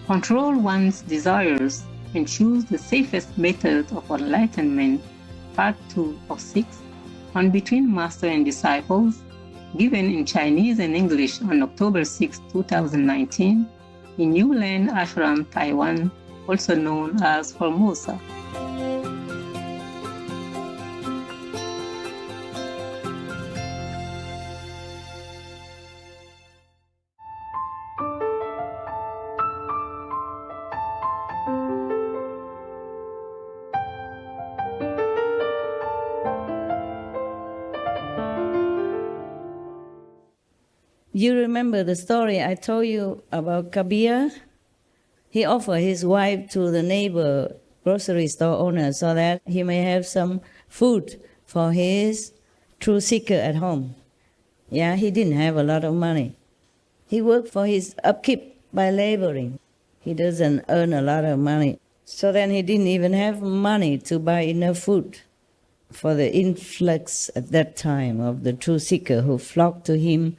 Control one's desires and choose the safest method of enlightenment, Part 2 of 6, on Between Master and Disciples, given in Chinese and English on October 6, 2019, in New Land Ashram, Taiwan, also known as Formosa. You remember the story I told you about Kabir? He offered his wife to the neighbor grocery store owner so that he may have some food for his true seeker at home. Yeah, he didn't have a lot of money. He worked for his upkeep by laboring. He doesn't earn a lot of money. So then he didn't even have money to buy enough food for the influx at that time of the true seeker who flocked to him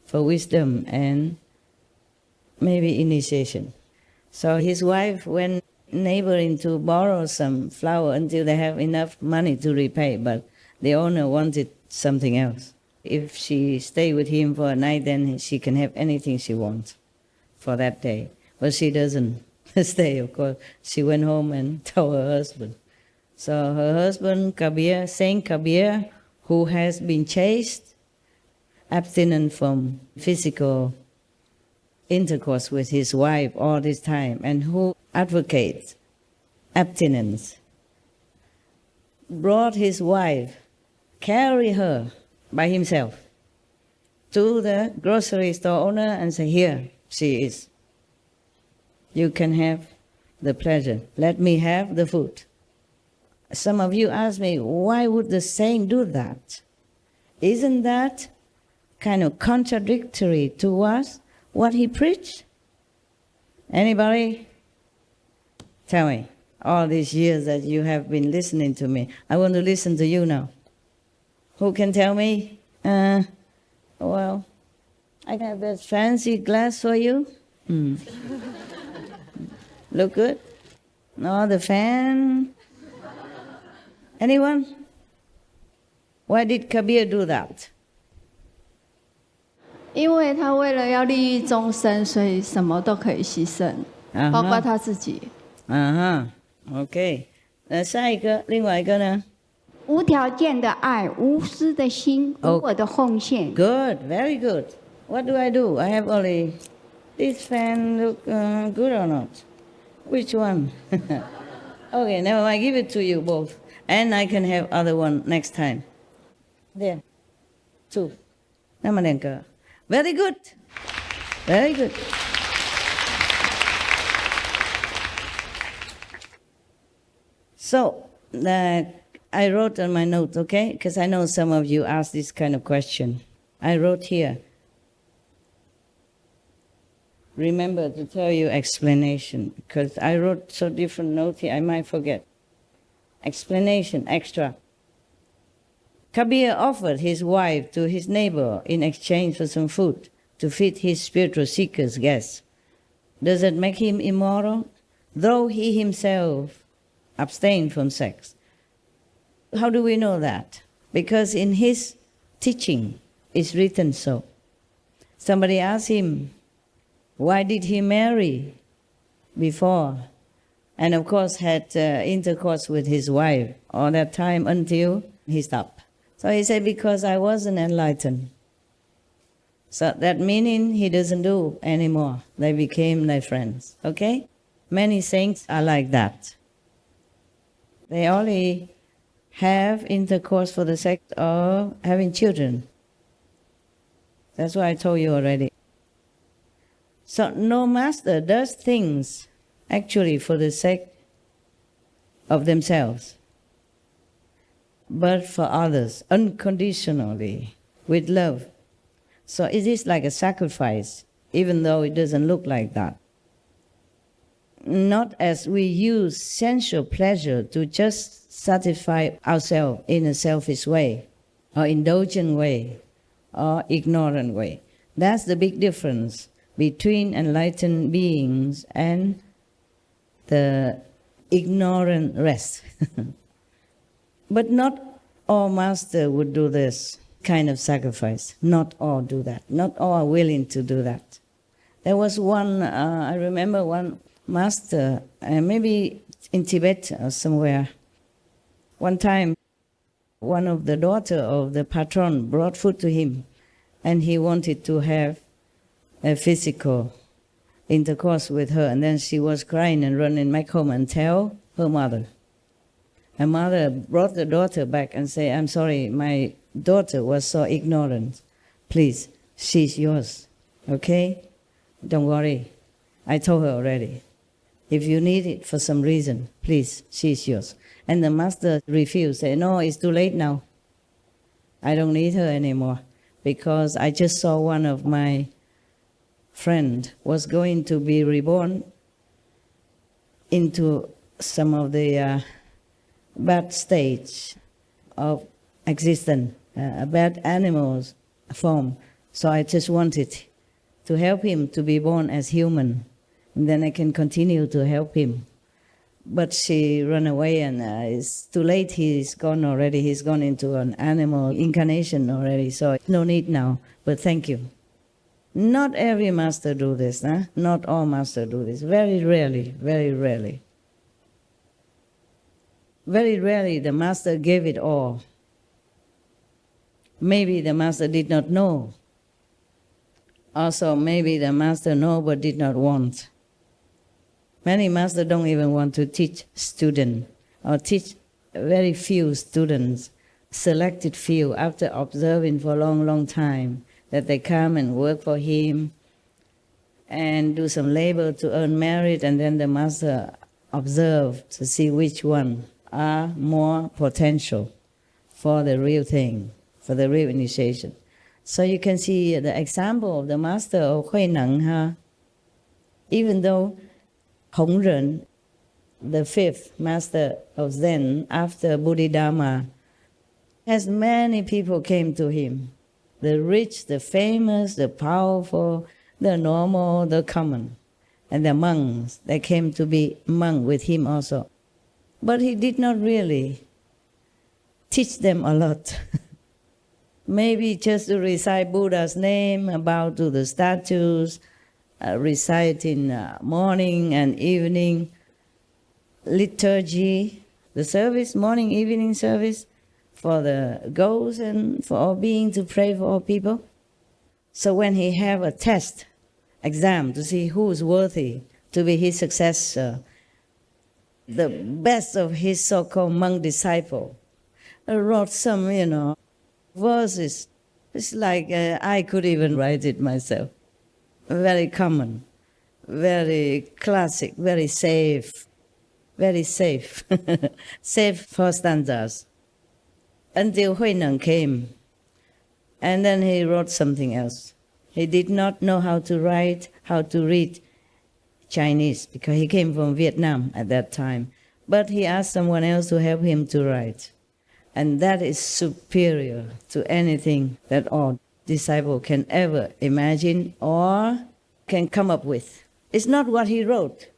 for wisdom and maybe initiation. So his wife went neighboring to borrow some flour until they have enough money to repay, but the owner wanted something else. If she stay with him for a night, then she can have anything she wants for that day. But she doesn't stay, of course. She went home and told her husband. So her husband, Kabir, Saint Kabir, who has been chaste, abstinent from physical intercourse with his wife all this time, and who advocates abstinence, brought his wife, carry her by himself to the grocery store owner and said, "Here she is. You can have the pleasure. Let me have the food." Some of you ask me, why would the saint do that? Isn't that kind of contradictory towards what he preached? Anybody? Tell me, all these years that you have been listening to me, I want to listen to you now. Who can tell me? Well, I have that fancy glass for you. Look good? No, the fan? Anyone? Why did Kabir do that? 因为他为了要利益众生，所以什么都可以牺牲，包括他自己。OK。下一个，另外一个呢？无条件的爱，无私的心，无我的奉献。Good, very good. What do? I have only this fan. Look good or not? Which one? Okay, never mind. I give it to you both, and I can have other one next time. There, 2. 那么2个。Very good. Very good. So, I wrote on my notes, okay? Because I know some of you ask this kind of question. I wrote here. Remember to tell you explanation, because I wrote so different notes here, I might forget. Explanation, extra. Kabir offered his wife to his neighbor in exchange for some food to feed his spiritual seeker's guests. Does it make him immoral? Though he himself abstained from sex. How do we know that? Because in his teaching it's written so. Somebody asked him, why did he marry before? And of course had intercourse with his wife all that time until he stopped. So he said, because I wasn't enlightened. So that meaning he doesn't do anymore. They became like friends, okay? Many saints are like that. They only have intercourse for the sake of having children. That's what I told you already. So no master does things actually for the sake of themselves, but for others, unconditionally, with love. So it is like a sacrifice, even though it doesn't look like that. Not as we use sensual pleasure to just satisfy ourselves in a selfish way, or indulgent way, or ignorant way. That's the big difference between enlightened beings and the ignorant rest. But not all masters would do this kind of sacrifice. Not all do that. Not all are willing to do that. There was one, I remember one master, maybe in Tibet or somewhere. One time, one of the daughter of the patron brought food to him, and he wanted to have a physical intercourse with her, and then she was crying and running back home and tell her mother. Her mother brought the daughter back and said, I'm sorry, my daughter was so ignorant. Please, she's yours, okay? Don't worry. I told her already. If you need it for some reason, please, she's yours. And the master refused, said, no, it's too late now. I don't need her anymore because I just saw one of my friend was going to be reborn into some of the bad stage of existence, a bad animal's form. So I just wanted to help him to be born as human, and then I can continue to help him. But she ran away, and it's too late. He's gone already. He's gone into an animal incarnation already, so no need now, but thank you. Not every master do this, huh? Not all masters do this. Very rarely, very rarely. Very rarely the master gave it all. Maybe the master did not know. Also, maybe the master know but did not want. Many masters don't even want to teach students or teach very few students, selected few, after observing for a long, long time, that they come and work for him and do some labor to earn merit, and then the master observe to see which one are more potential for the real thing, for the real initiation. So you can see the example of the master of Hui Neng. Even though Hongren, the fifth master of Zen after Bodhidharma, as many people came to him, the rich, the famous, the powerful, the normal, the common, and the monks, they came to be monk with him also. But he did not really teach them a lot. Maybe just to recite Buddha's name, bow to the statues, recite in morning and evening liturgy, the service, morning, evening service, for the ghosts and for all beings, to pray for all people. So when he have a test, exam, to see who is worthy to be his successor, the best of his so-called monk disciple wrote some, verses. It's like I could even write it myself. Very common, very classic, very safe, safe for stanzas. Until Hui Neng came, and then he wrote something else. He did not know how to write, how to read Chinese, because he came from Vietnam at that time. But he asked someone else to help him to write. And that is superior to anything that all disciple can ever imagine or can come up with. It's not what he wrote.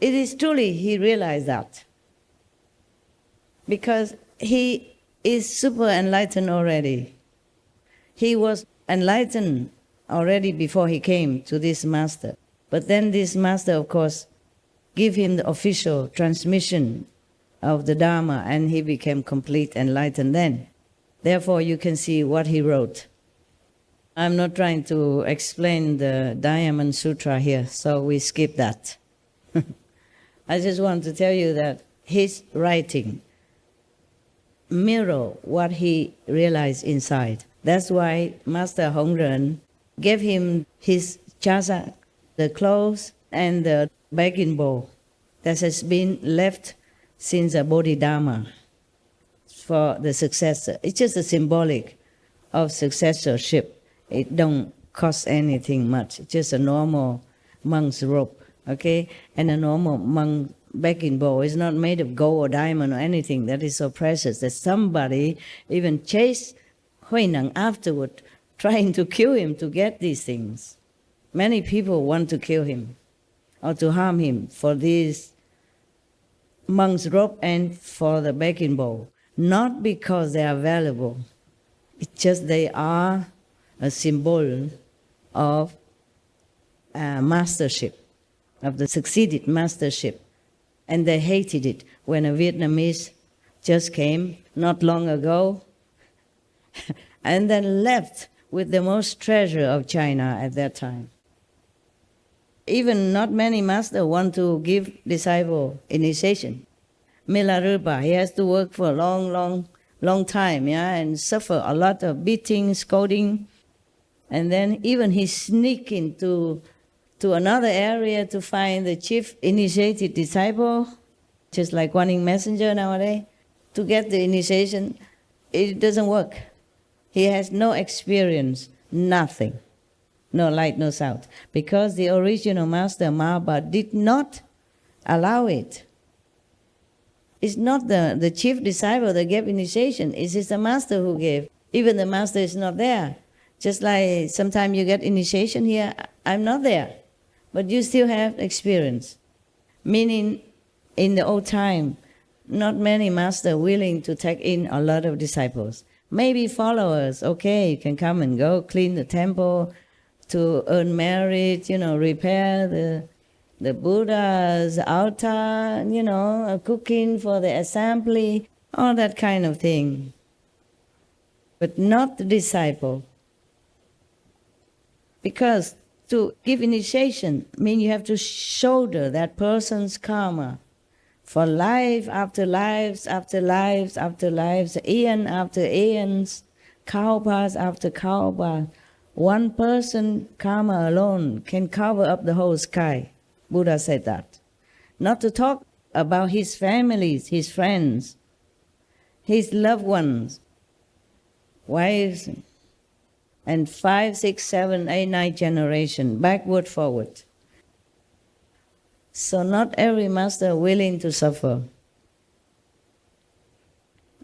It is truly he realized that. Because he is super enlightened already. He was enlightened already before he came to this master. But then this master, of course, gave him the official transmission of the Dharma, and he became complete enlightened then. Therefore, you can see what he wrote. I'm not trying to explain the Diamond Sutra here, so we skip that. I just want to tell you that his writing mirror what he realized inside. That's why Master Hongren gave him his chasa, the clothes, and the begging bowl that has been left since the Bodhidharma for the successor. It's just a symbolic of successorship. It don't cost anything much. It's just a normal monk's robe, okay? And a normal monk begging bowl is not made of gold or diamond or anything that is so precious that somebody even chased Hui Neng afterward, trying to kill him to get these things. Many people want to kill him or to harm him for this monk's robe and for the begging bowl. Not because they are valuable. It's just they are a symbol of mastership, of the succeeded mastership. And they hated it when a Vietnamese just came not long ago and then left with the most treasure of China at that time. Even not many masters want to give disciple initiation. Milarepa, he has to work for a long time, and suffer a lot of beating, scolding, and then even he sneak into another area to find the chief initiated disciple, just like Guan Messenger nowadays, to get the initiation. It doesn't work. He has no experience, nothing. No light, no sound. Because the original master, Mahabharata, did not allow it. It's not the chief disciple that gave initiation. It is the master who gave. Even the master is not there. Just like sometimes you get initiation here, I'm not there. But you still have experience. Meaning, in the old time, not many masters willing to take in a lot of disciples. Maybe followers, okay, you can come and go, clean the temple, to earn merit, repair the Buddha's altar, cooking for the assembly, all that kind of thing. But not the disciple. Because to give initiation means you have to shoulder that person's karma for life after lives after lives after lives, aeon after aeons, kalpas after kalpas. One person karma alone can cover up the whole sky. Buddha said that. Not to talk about his families, his friends, his loved ones, wives, and 5, 6, 7, 8, 9 generation, backward, forward. So not every master willing to suffer,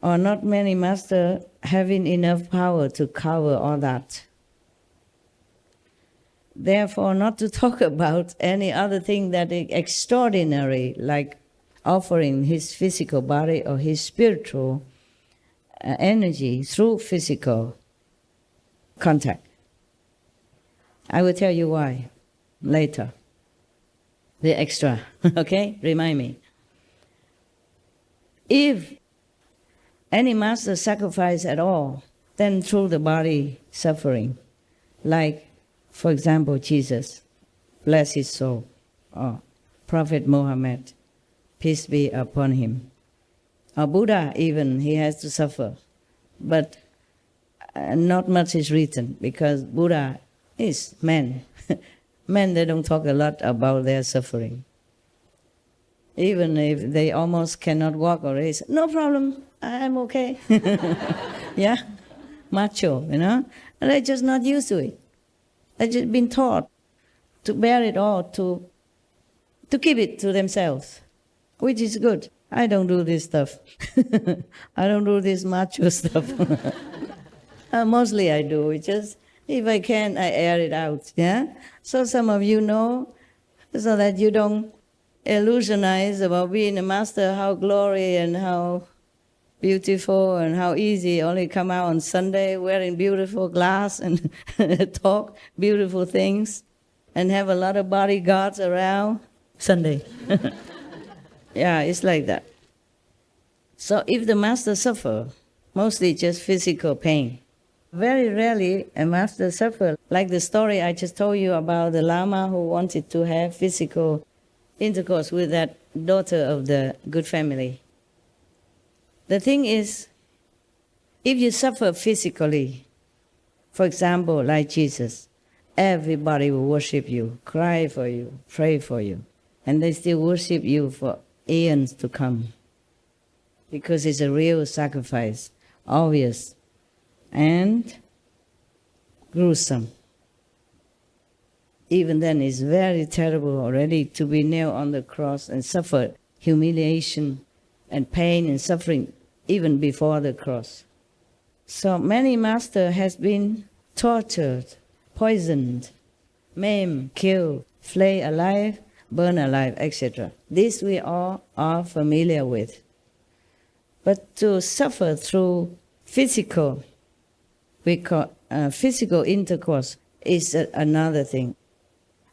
or not many masters having enough power to cover all that. Therefore, not to talk about any other thing that is extraordinary, like offering his physical body or his spiritual energy through physical contact. I will tell you why later. The extra, okay? Remind me. If any master sacrifice at all, then through the body suffering, like, for example, Jesus, bless his soul, or Prophet Muhammad, peace be upon him, or Buddha even, he has to suffer. But not much is written, because Buddha is man. Men, they don't talk a lot about their suffering. Even if they almost cannot walk or raise, no problem, I'm okay. Yeah, macho, And they're just not used to it. They've just been taught to bear it all, to keep it to themselves, which is good. I don't do this stuff. I don't do this macho stuff. Mostly I do. It's just, if I can, I air it out, So some of you know, so that you don't illusionize about being a master, how glory and how beautiful and how easy, only come out on Sunday wearing beautiful glass and talk beautiful things and have a lot of bodyguards around Sunday. Yeah, it's like that. So if the master suffer, mostly just physical pain. Very rarely a master suffer, like the story I just told you about the Lama who wanted to have physical intercourse with that daughter of the good family. The thing is, if you suffer physically, for example, like Jesus, everybody will worship you, cry for you, pray for you, and they still worship you for eons to come. Because it's a real sacrifice, obvious, and gruesome. Even then, it's very terrible already to be nailed on the cross and suffer humiliation and pain and suffering even before the cross. So many masters has been tortured, poisoned, maim, kill, flay alive, burn alive, etc. This we all are familiar with. But to suffer through physical, we call physical intercourse is another thing.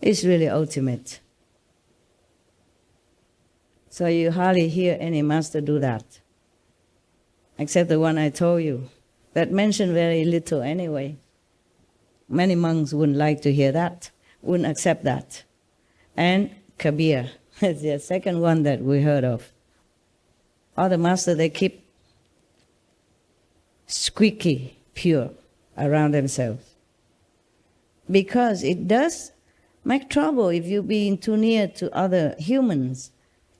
It's really ultimate. So you hardly hear any master do that, except the one I told you, that mentioned very little anyway. Many monks wouldn't like to hear that, wouldn't accept that. And Kabir is the second one that we heard of. Other masters, they keep squeaky pure around themselves. Because it does make trouble if you being too near to other humans,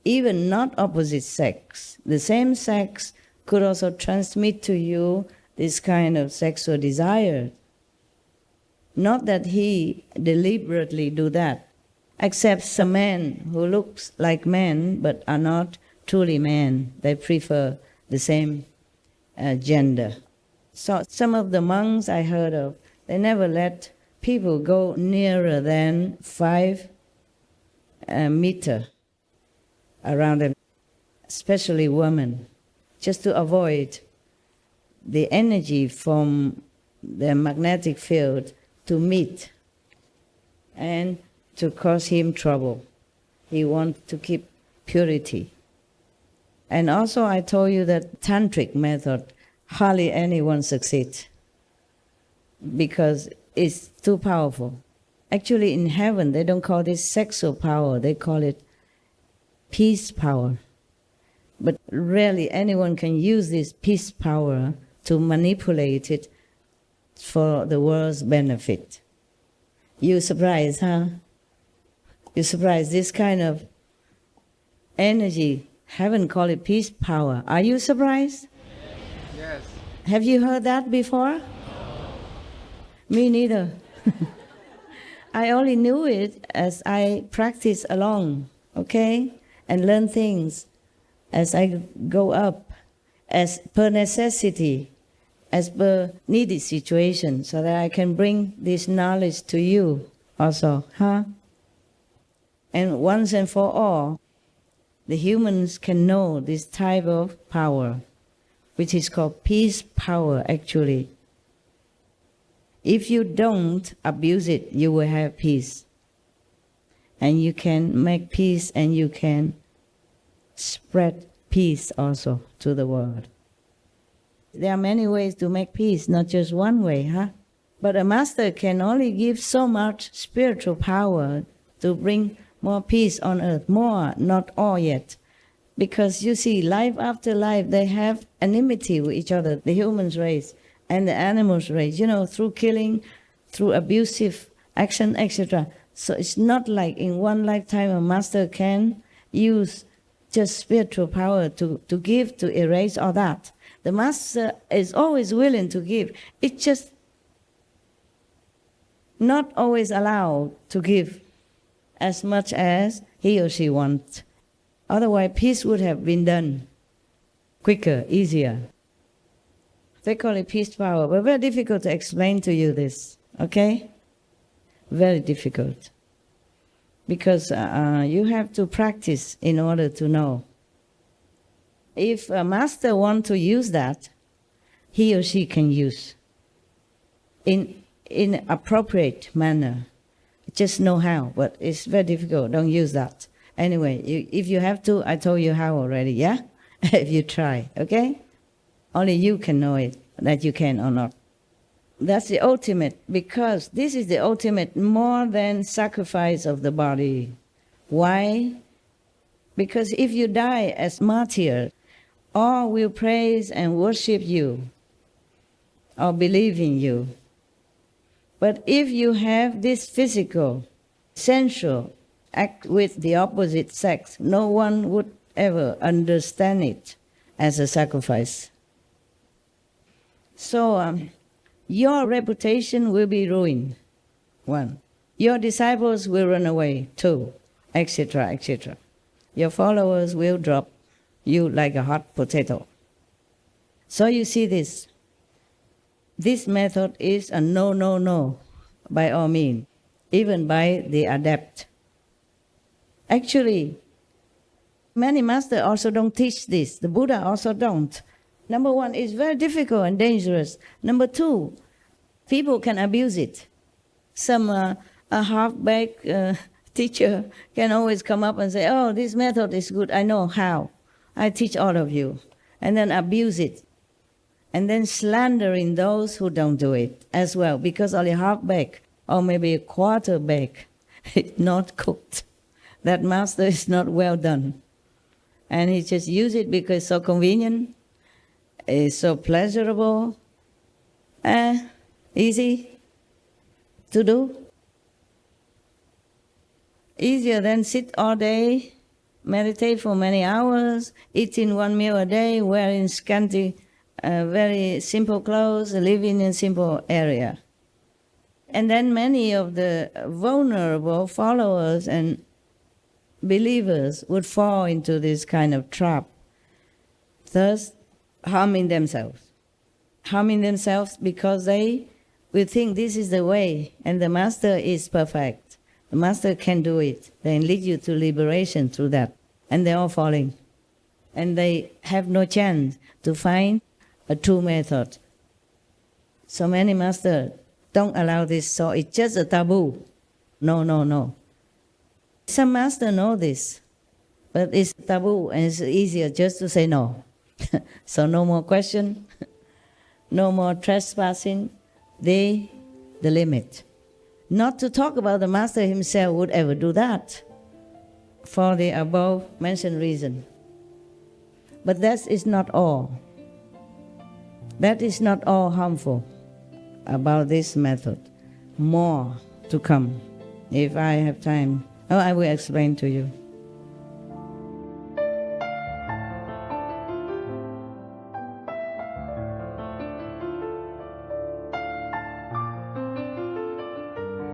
even not opposite sex. The same sex could also transmit to you this kind of sexual desire. Not that he deliberately do that, except some men who looks like men but are not truly men. They prefer the same gender. So some of the monks I heard of, they never let people go nearer than 5 meters around them, especially women, just to avoid the energy from the magnetic field to meet and to cause him trouble. He wants to keep purity. And also I told you that tantric method, hardly anyone succeeds because it's too powerful. Actually in heaven they don't call this sexual power, they call it peace power. But rarely anyone can use this peace power to manipulate it for the world's benefit. You surprised, huh? You surprised, this kind of energy, heaven call it peace power. Are you surprised? Yes. Have you heard that before? Me neither. I only knew it as I practice along, okay? And learn things as I go up, as per necessity, as per needed situation, so that I can bring this knowledge to you also, huh? And once and for all, the humans can know this type of power, which is called peace power actually. If you don't abuse it, you will have peace. And you can make peace and you can spread peace also to the world. There are many ways to make peace, not just one way, huh? But a master can only give so much spiritual power to bring more peace on earth, more, not all yet. Because you see, life after life, they have enmity with each other, the human race and the animals race, through killing, through abusive action, etc. So it's not like in one lifetime a master can use just spiritual power to give, to erase all that. The master is always willing to give. It's just not always allowed to give as much as he or she wants. Otherwise, peace would have been done quicker, easier. They call it peace power, but very difficult to explain to you this, okay? Very difficult. Because you have to practice in order to know. If a master wants to use that, he or she can use in appropriate manner. Just know how, but it's very difficult. Don't use that. Anyway, if you have to, I told you how already, yeah? If you try, okay? Only you can know it, that you can or not. That's the ultimate, because this is the ultimate more than sacrifice of the body. Why? Because if you die as martyr, all will praise and worship you or believe in you. But if you have this physical, sensual act with the opposite sex, no one would ever understand it as a sacrifice. So your reputation will be ruined, 1. Your disciples will run away, 2, etc., etc. Your followers will drop you like a hot potato. So you see this. This method is a no, no, no, by all means. even by the adept. Actually, many masters also don't teach this. The Buddha also don't. Number one, it's very difficult and dangerous. Number two, people can abuse it. Some a half-baked teacher can always come up and say, oh, this method is good, I know how. I teach all of you. And then abuse it. And then slandering those who don't do it as well, because only half-baked or maybe a quarter-baked, not cooked. That master is not well done. And he just use it because it's so convenient, it's so pleasurable, easy to do. Easier than sit all day, meditate for many hours, eating one meal a day, wearing scanty, very simple clothes, living in a simple area. And then many of the vulnerable followers and believers would fall into this kind of trap, thus harming themselves. Harming themselves because they will think this is the way and the master is perfect. The master can do it. They lead you to liberation through that. And they're all falling. And they have no chance to find a true method. So many masters don't allow this, so it's just a taboo. No, no, no. Some masters know this, but it's taboo and it's easier just to say no. So no more question, no more trespassing, the limit. Not to talk about the master himself would ever do that for the above mentioned reason. But that is not all. That is not all harmful about this method. More to come. If I have time, I will explain to you.